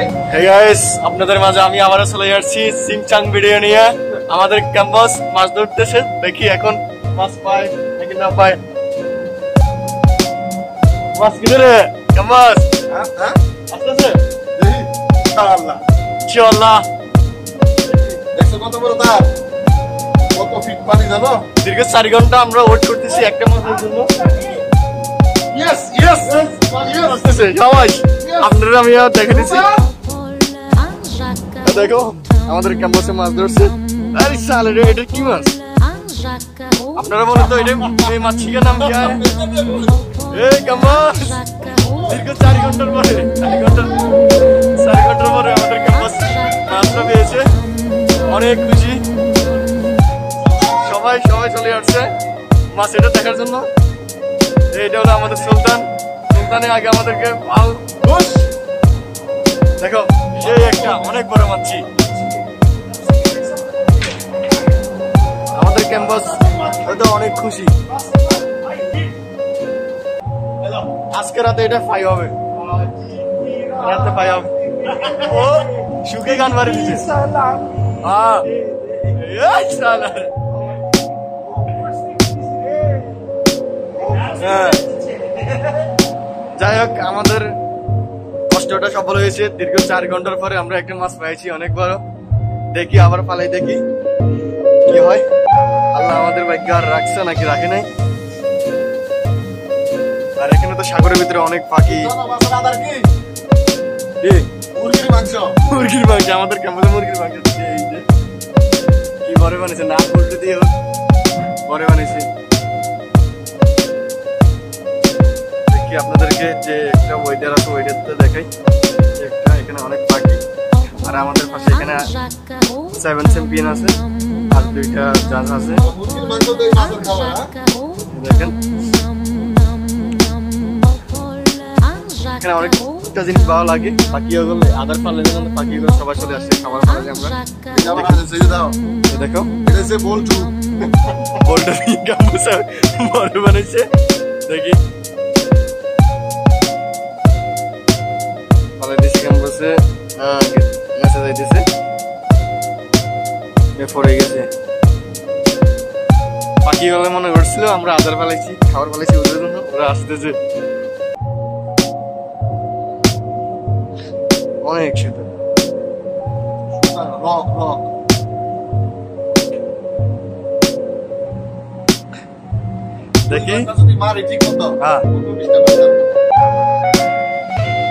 Hey guys, আপনাদের মাঝে আমি আবারও চলে যাচ্ছি সিংচাং ভিডিও নিয়ে। আমাদের ক্যাম্পাস মাছ ধরতেছে, দেখি এখন মাছ পায় নাকি না পায়। মাছ কিনে ক্যাম্পাস আসতেছে ইনশাআল্লাহ। দেখছো কত বড় তার, কত ফিট পানি জানো? দীর্ঘ 4 ঘন্টা আমরা ওয়েট করতেছি একটা মাছের জন্য। ইয়েস ইয়েস আসতেছে সবাই, আপনারা আমি দেখে দিচ্ছি। দেখো আমাদের ক্যাম্পাসে মাছ ধরছে। আরে সালে রে, এটা কি মাছ? আপনারা বলেন তো এটা এই মাছ কি নাম কি? এই ক্যাম্পাস দীর্ঘ 4 ঘন্টার পরে 4 ঘন্টার পরে আমাদের ক্যাম্পাস মাছটা পেয়েছে। অনেক খুশি, সবাই চলে আসছে মাছ এটা দেখার জন্য। এটা হলো আমাদের সুলতানে আগে আমাদেরকে দেখো সেই একটা অনেক বড় মাছি। আমাদের ক্যাম্পাস হয়তো অনেক খুশি। আজকে রাতে এটা ফাই হবে, রাতে ফাই হবে। ও সুখে গান মারি দিচ্ছে। যাই হোক, আমাদের কষ্টটা সফল হয়েছে। দীর্ঘ 4 ঘন্টার পরে আমরা একটা মাছ পাইছি, অনেক বড়। দেখি আবার পালাই, দেখি কি হয়। আল্লাহ আমাদের ভাগ্য আর রাখছে নাকি রাখে নাই। আর এখানে তো সাগরের ভিতরে অনেক পাখি। মুরগির মাংস, আমাদের ক্যাম্পাসে মুরগির মাংস দিচ্ছে। এই যে কি বড় বানিয়েছে, না বলতে দিয়ে বড় বানিয়েছে। দেখি আপনাদেরকে যে একটা ওয়েদার আছে, ওয়েদারটা দেখাই। একটা এখানে অনেক পাখি, আর আমাদের পাশে এখানে 7 চ্যাম্পিয়ন আছে আর 2টা জাজ আছে। দেখেন এখানে অনেকটা জিনিস ভালো লাগে। পাখিগুলো আদার পালে যেমন পাখিগুলো সবাই চলে আসছে খাবার পালে। আমরা দেখো বল্টু বড় বানাইছে। দেখি পালে দিচ্ছে ক্যাম্পাসে, মেসেজ আইতেছে পড়ে গেছে। পাখিগুলো মনে করছিল আমরা আদার পালাইছি, খাবার পালাইছি ওদের জন্য। ওরা আসতেছে অনেক সুন্দর। দেখি হ্যাঁ,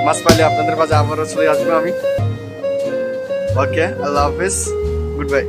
মাছ পাইলে আপনাদের মাঝে আবারও চলে আসবো আমি। ওকে, আল্লাহ হাফিজ, গুড বাই।